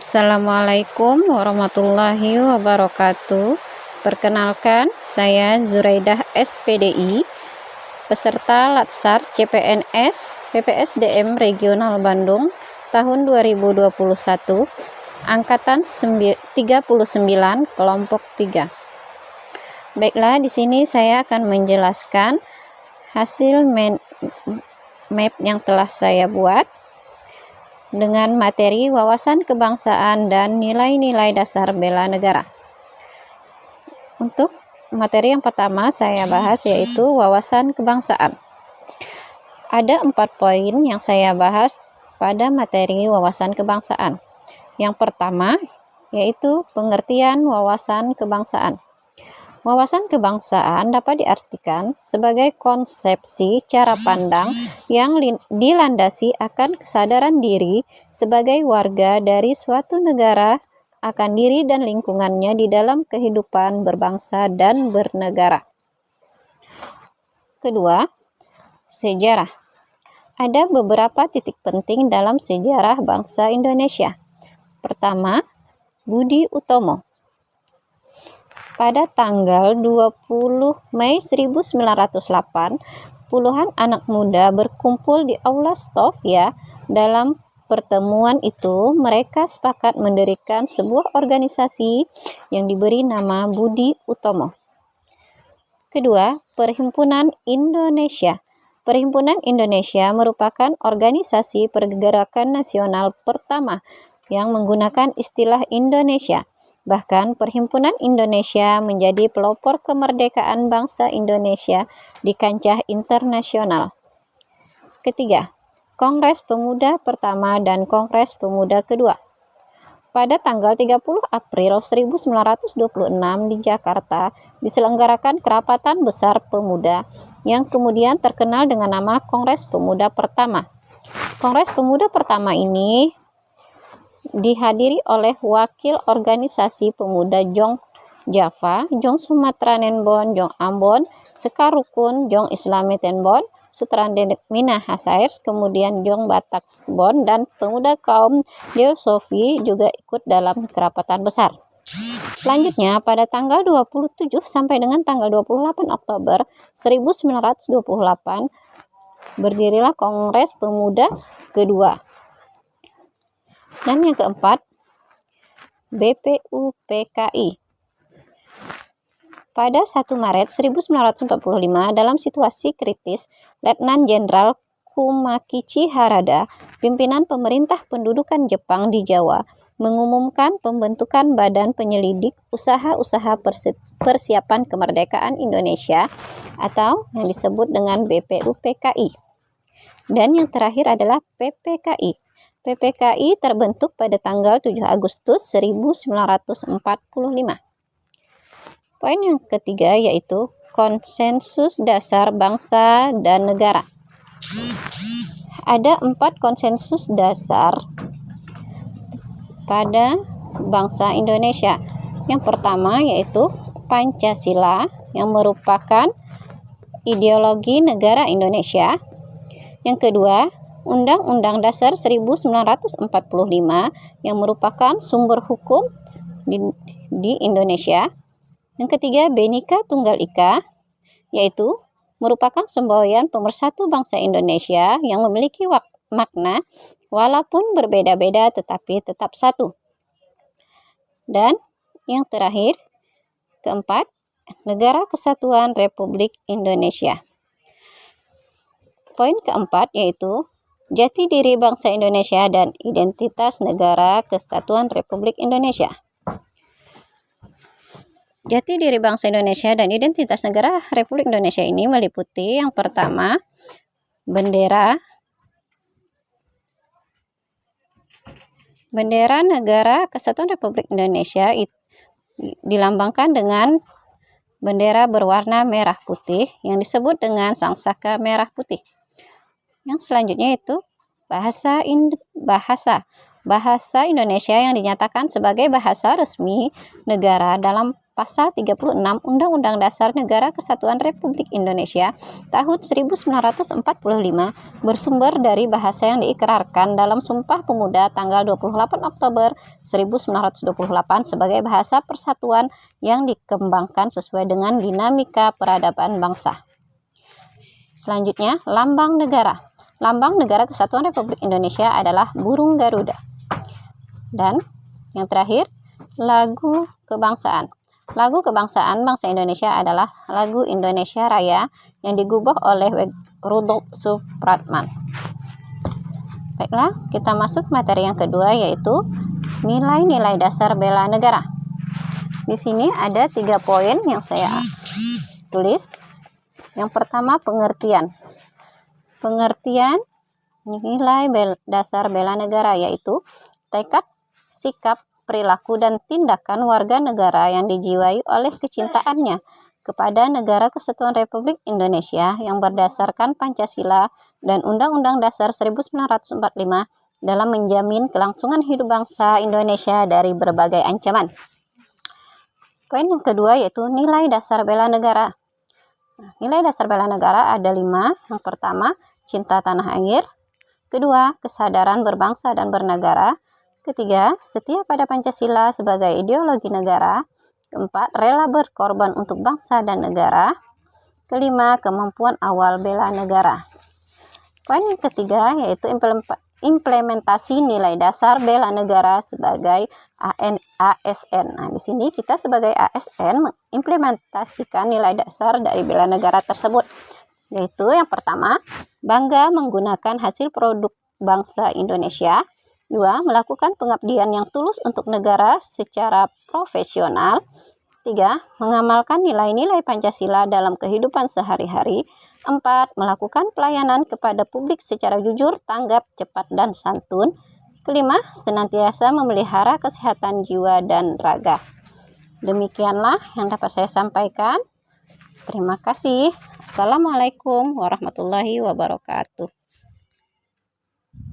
Assalamualaikum warahmatullahi wabarakatuh. Perkenalkan, saya Zuraidah SPDI, peserta Latsar CPNS PPSDM Regional Bandung tahun 2021, angkatan 39 kelompok 3. Baiklah, di sini saya akan menjelaskan hasil map yang telah saya buat dengan materi wawasan kebangsaan dan nilai-nilai dasar bela negara. Untuk materi yang pertama saya bahas yaitu wawasan kebangsaan. Ada 4 poin yang saya bahas pada materi wawasan kebangsaan. Yang pertama yaitu pengertian wawasan kebangsaan. Wawasan kebangsaan dapat diartikan sebagai konsepsi cara pandang yang dilandasi akan kesadaran diri sebagai warga dari suatu negara akan diri dan lingkungannya di dalam kehidupan berbangsa dan bernegara. Kedua, sejarah. Ada beberapa titik penting dalam sejarah bangsa Indonesia. Pertama, Budi Utomo. Pada tanggal 20 Mei 1908, puluhan anak muda berkumpul di Aula Stovia. Dalam pertemuan itu, mereka sepakat mendirikan sebuah organisasi yang diberi nama Budi Utomo. Kedua, Perhimpunan Indonesia. Perhimpunan Indonesia merupakan organisasi pergerakan nasional pertama yang menggunakan istilah Indonesia. Bahkan Perhimpunan Indonesia menjadi pelopor kemerdekaan bangsa Indonesia di kancah internasional. Ketiga, Kongres Pemuda Pertama dan Kongres Pemuda Kedua. Pada tanggal 30 April 1926 di Jakarta diselenggarakan Kerapatan Besar Pemuda yang kemudian terkenal dengan nama Kongres Pemuda Pertama. Kongres Pemuda Pertama ini dihadiri oleh wakil organisasi pemuda Jong Java, Jong Sumatera Nenbon, Jong Ambon, Sekar Rukun, Jong Islami Tenbon, Sutranden Minahasa, kemudian Jong Batak Bon, dan pemuda kaum Deosofi juga ikut dalam kerapatan besar. Selanjutnya, pada tanggal 27 sampai dengan tanggal 28 Oktober 1928, berdirilah Kongres Pemuda Kedua. Dan yang keempat, BPUPKI. Pada 1 Maret 1945, dalam situasi kritis, Letnan Jenderal Kumakichi Harada, pimpinan pemerintah pendudukan Jepang di Jawa, mengumumkan pembentukan Badan Penyelidik Usaha-Usaha Persiapan Kemerdekaan Indonesia atau yang disebut dengan BPUPKI. Dan yang terakhir adalah PPKI. PPKI terbentuk pada tanggal 7 Agustus 1945. Poin yang ketiga yaitu konsensus dasar bangsa dan negara. Ada 4 konsensus dasar pada bangsa Indonesia. Yang pertama yaitu Pancasila yang merupakan ideologi negara Indonesia. Yang kedua, Undang-Undang Dasar 1945 yang merupakan sumber hukum di Indonesia. Yang ketiga, Bhinneka Tunggal Ika, yaitu merupakan semboyan pemersatu bangsa Indonesia yang memiliki makna walaupun berbeda-beda tetapi tetap satu. Dan yang terakhir, keempat, Negara Kesatuan Republik Indonesia. Poin keempat yaitu jati diri bangsa Indonesia dan identitas Negara Kesatuan Republik Indonesia. Jati diri bangsa Indonesia dan identitas Negara Republik Indonesia ini meliputi yang pertama, bendera Negara Kesatuan Republik Indonesia dilambangkan dengan bendera berwarna merah putih yang disebut dengan sangsaka merah putih. Yang selanjutnya itu bahasa Indonesia yang dinyatakan sebagai bahasa resmi negara dalam Pasal 36 Undang-Undang Dasar Negara Kesatuan Republik Indonesia tahun 1945 bersumber dari bahasa yang diikrarkan dalam Sumpah Pemuda tanggal 28 Oktober 1928 sebagai bahasa persatuan yang dikembangkan sesuai dengan dinamika peradaban bangsa. Selanjutnya, lambang negara. Lambang Negara Kesatuan Republik Indonesia adalah burung Garuda. Dan yang terakhir, lagu kebangsaan. Lagu kebangsaan bangsa Indonesia adalah lagu Indonesia Raya yang digubah oleh Rudolf Supratman. Baiklah, kita masuk materi yang kedua, yaitu nilai-nilai dasar bela negara. Di sini ada 3 poin yang saya tulis. Yang pertama, pengertian. Pengertian nilai dasar bela negara yaitu tekad, sikap, perilaku, dan tindakan warga negara yang dijiwai oleh kecintaannya kepada Negara Kesatuan Republik Indonesia yang berdasarkan Pancasila dan Undang-Undang Dasar 1945 dalam menjamin kelangsungan hidup bangsa Indonesia dari berbagai ancaman. Poin yang kedua yaitu nilai dasar bela negara. Nilai dasar bela negara ada 5. Yang pertama, cinta tanah air. Kedua, kesadaran berbangsa dan bernegara. Ketiga, setia pada Pancasila sebagai ideologi negara. Keempat, rela berkorban untuk bangsa dan negara. Kelima, kemampuan awal bela negara. Poin yang ketiga yaitu implementasi nilai dasar bela negara sebagai ASN. Nah, di sini kita sebagai ASN mengimplementasikan nilai dasar dari bela negara tersebut. Yaitu yang pertama, bangga menggunakan hasil produk bangsa Indonesia. 2. Melakukan pengabdian yang tulus untuk negara secara profesional. 3. Mengamalkan nilai-nilai Pancasila dalam kehidupan sehari-hari. 4. Melakukan pelayanan kepada publik secara jujur, tanggap, cepat, dan santun. Kelima, senantiasa memelihara kesehatan jiwa dan raga. Demikianlah yang dapat saya sampaikan. Terima kasih. Assalamualaikum warahmatullahi wabarakatuh.